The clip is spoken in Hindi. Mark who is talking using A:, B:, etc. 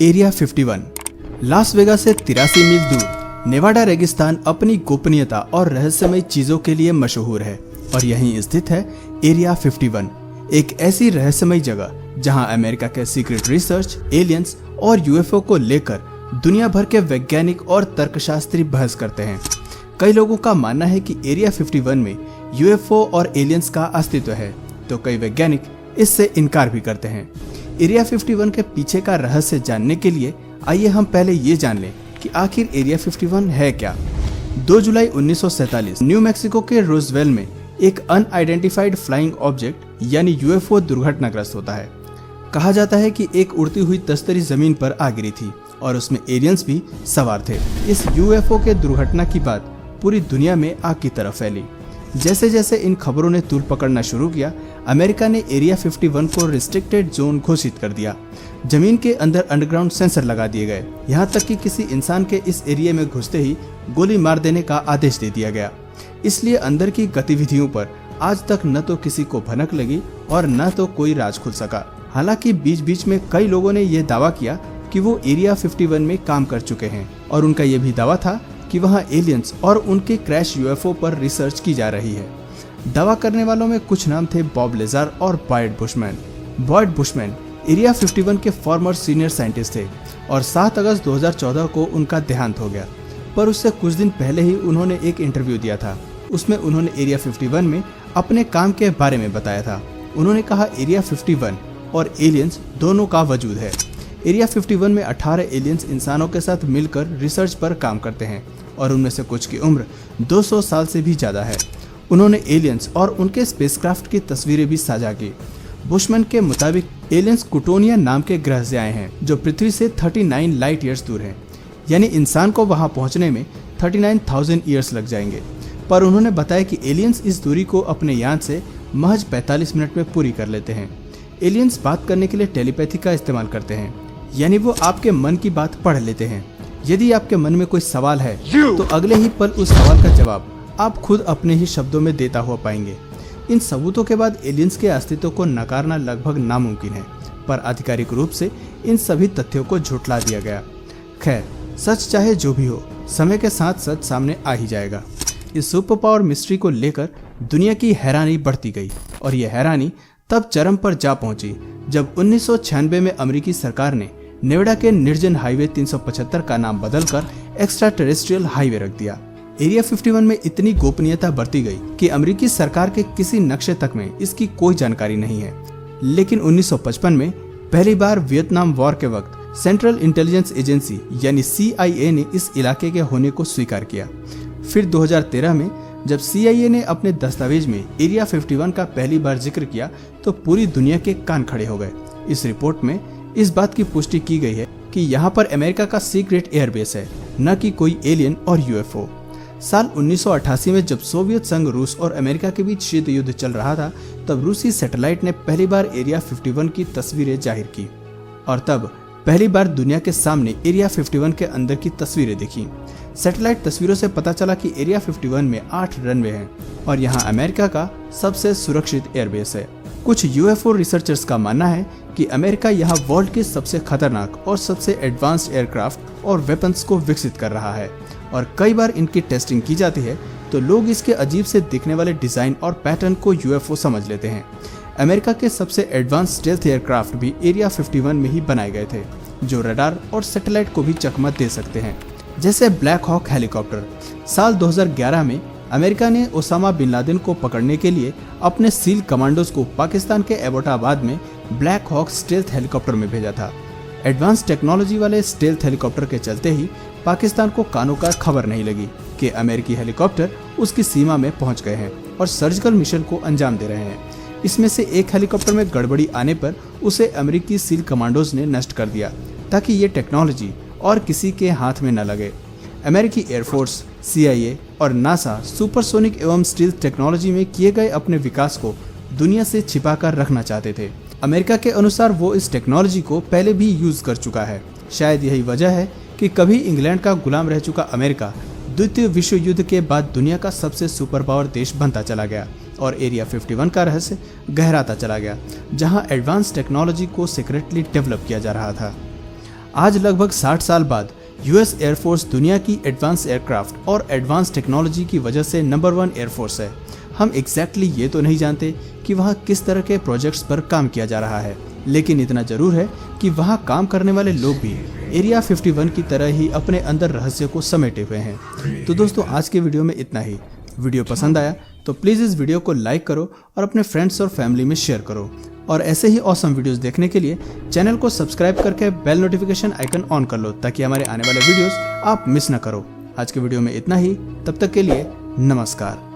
A: एरिया 51 लास वेगास से 83 मील दूर नेवाडा रेगिस्तान अपनी गोपनीयता और रहस्यमय चीजों के लिए मशहूर है और यहीं स्थित है एरिया 51, एक ऐसी रहस्यमय जगह जहां अमेरिका के सीक्रेट रिसर्च, एलियंस और यूएफओ को लेकर दुनिया भर के वैज्ञानिक और तर्कशास्त्री बहस करते हैं। कई लोगों का मानना है कि एरिया 51 में यूएफओ और एलियंस का अस्तित्व है, तो कई वैज्ञानिक इससे इनकार भी करते हैं। एरिया 51 के पीछे का रहस्य जानने के लिए आइए हम पहले ये जान लें कि आखिर एरिया 51 है क्या। 2 जुलाई 1947 न्यू मैक्सिको के रोजवेल में एक अनआइडेंटिफाइड फ्लाइंग ऑब्जेक्ट यानी यूएफओ दुर्घटनाग्रस्त होता है। कहा जाता है कि एक उड़ती हुई तश्तरी जमीन पर आ गिरी थी और उसमें एलियंस भी सवार थे। इस यूएफओ के दुर्घटना की बात पूरी दुनिया में आग की तरह फैली। जैसे जैसे इन खबरों ने तूल पकड़ना शुरू किया, अमेरिका ने एरिया 51 को रिस्ट्रिक्टेड जोन घोषित कर दिया। जमीन के अंदर अंडरग्राउंड सेंसर लगा दिए गए, यहाँ तक कि किसी इंसान के इस एरिया में घुसते ही गोली मार देने का आदेश दे दिया गया। इसलिए अंदर की गतिविधियों पर आज तक न तो किसी को भनक लगी और न तो कोई राज खुल सका। हालांकि बीच बीच में कई लोगों ने यह दावा किया कि वो एरिया 51 में काम कर चुके हैं और उनका यह भी दावा था कि वहां एलियंस और उनके क्रैश यूएफओ पर रिसर्च की जा रही है। दावा करने वालों में कुछ नाम थे बॉब लेजार और Boyd Bushman. Boyd Bushman area 51 के फॉर्मर सीनियर साइंटिस्ट थे और 7 अगस्त 2014 को उनका देहांत हो गया। पर उससे कुछ दिन पहले ही उन्होंने एक इंटरव्यू दिया था। उसमें उन्होंने एरिया 51 में अपने काम के बारे में बताया था। उन्होंने कहा एरिया 51 और एलियंस दोनों का वजूद है। एरिया 51 में 18 एलियंस इंसानों के साथ मिलकर रिसर्च पर काम करते हैं और उनमें से कुछ की उम्र 200 साल से भी ज़्यादा है। उन्होंने एलियंस और उनके स्पेसक्राफ्ट की तस्वीरें भी साझा की। बुशमैन के मुताबिक एलियंस कुटोनिया नाम के ग्रह से आए हैं जो पृथ्वी से 39 लाइट ईयर्स दूर हैं, यानी इंसान को वहां पहुंचने में 39,000 ईयर्स लग जाएंगे। पर उन्होंने बताया कि एलियंस इस दूरी को अपने यान से महज 45 मिनट में पूरी कर लेते हैं। एलियंस बात करने के लिए टेलीपैथी का इस्तेमाल करते हैं, यानी वो आपके मन की बात पढ़ लेते हैं। यदि आपके मन में कोई सवाल है तो अगले ही पल उस सवाल का जवाब आप खुद अपने ही शब्दों में देता हुआ पाएंगे। इन सबूतों के बाद एलियंस के अस्तित्व को नकारना लगभग नामुमकिन है, पर आधिकारिक रूप से इन सभी तथ्यों को झुठला दिया गया। खैर, सच चाहे जो भी हो, समय के साथ सच सामने आ ही जाएगा। इस सुपर पावर मिस्ट्री को लेकर दुनिया की हैरानी बढ़ती गई और यह हैरानी तब चरम पर जा पहुंची जब 1996 में अमेरिकी सरकार ने नेवाडा के निर्जन हाईवे 375 का नाम बदलकर एक्स्ट्रा टेरेस्ट्रियल हाईवे रख दिया। एरिया 51 में इतनी गोपनीयता बरती गई कि अमेरिकी सरकार के किसी नक्शे तक में इसकी कोई जानकारी नहीं है। लेकिन 1955 में पहली बार वियतनाम वॉर के वक्त सेंट्रल इंटेलिजेंस एजेंसी यानी CIA ने इस इलाके के होने को स्वीकार किया। फिर 2013 में जब CIA ने अपने दस्तावेज में एरिया 51 का पहली बार जिक्र किया तो पूरी दुनिया के कान खड़े हो गए। इस रिपोर्ट में इस बात की पुष्टि की गई है कि यहाँ पर अमेरिका का सीक्रेट एयरबेस है, न कि कोई एलियन और यूएफओ। साल 1988 में जब सोवियत संघ, रूस और अमेरिका के बीच शीत युद्ध चल रहा था, तब रूसी सैटेलाइट ने पहली बार एरिया 51 की तस्वीरें जाहिर की और तब पहली बार दुनिया के सामने एरिया 51 के अंदर की तस्वीरें दिखी। सैटेलाइट तस्वीरों से पता चला कि एरिया 51 में 8 रनवे हैं और यहाँ अमेरिका का सबसे सुरक्षित एयरबेस है। कुछ यूएफओ रिसर्चर्स का मानना है कि अमेरिका यहाँ वर्ल्ड के सबसे खतरनाक और सबसे एडवांस्ड एयरक्राफ्ट और वेपन्स को विकसित कर रहा है और कई बार इनकी टेस्टिंग की जाती है तो लोग इसके अजीब से दिखने वाले डिजाइन और पैटर्न को यूएफओ समझ लेते हैं। अमेरिका के सबसे एडवांस स्टेल्थ एयरक्राफ्ट भी एरिया 51 में ही बनाए गए थे, जो रडार और सैटेलाइट को भी चकमा दे सकते हैं, जैसे ब्लैक हॉक हेलीकॉप्टर। साल 2011 में अमेरिका ने ओसामा बिन लादेन को पकड़ने के लिए अपने सील कमांडोज को पाकिस्तान के एबोटाबाद में ब्लैक हॉक स्टेल्थ हेलीकॉप्टर में भेजा था। एडवांस टेक्नोलॉजी वाले स्टेल्थ हेलीकॉप्टर के चलते ही पाकिस्तान को कानों का खबर नहीं लगी कि अमेरिकी हेलीकॉप्टर उसकी सीमा में पहुंच गए हैं और सर्जिकल मिशन को अंजाम दे रहे हैं। इसमें से एक हेलीकॉप्टर में गड़बड़ी आने पर उसे अमेरिकी सील कमांडोज ने नष्ट कर दिया ताकि ये टेक्नोलॉजी और किसी के हाथ में न लगे। अमेरिकी एयरफोर्स, CIA और नासा सुपरसोनिक एवं स्टील्थ टेक्नोलॉजी में किए गए अपने विकास को दुनिया से छिपा कर रखना चाहते थे। अमेरिका के अनुसार वो इस टेक्नोलॉजी को पहले भी यूज कर चुका है। शायद यही वजह है कि कभी इंग्लैंड का गुलाम रह चुका अमेरिका द्वितीय विश्व युद्ध के बाद दुनिया का सबसे सुपर पावर देश बनता चला गया और एरिया 51 का रहस्य गहराता चला गया, जहां एडवांस टेक्नोलॉजी को सीक्रेटली डेवलप किया जा रहा था। आज लगभग 60 साल बाद यूएस एयरफोर्स दुनिया की एडवांस एयरक्राफ्ट और एडवांस टेक्नोलॉजी की वजह से नंबर 1 एयरफोर्स है। हम एग्जैक्टली ये तो नहीं जानते कि वहाँ किस तरह के प्रोजेक्ट्स पर काम किया जा रहा है, लेकिन इतना जरूर है कि वहाँ काम करने वाले लोग भी एरिया 51 की तरह ही अपने अंदर रहस्य को समेटे हुए हैं। तो दोस्तों, आज के वीडियो में इतना ही। वीडियो पसंद आया तो प्लीज़ इस वीडियो को लाइक करो और अपने फ्रेंड्स और फैमिली में शेयर करो। और ऐसे ही ऑसम वीडियोस देखने के लिए चैनल को सब्सक्राइब करके बेल नोटिफिकेशन आइकन ऑन कर लो, ताकि हमारे आने वाले वीडियोस आप मिस ना करो। आज के वीडियो में इतना ही, तब तक के लिए नमस्कार।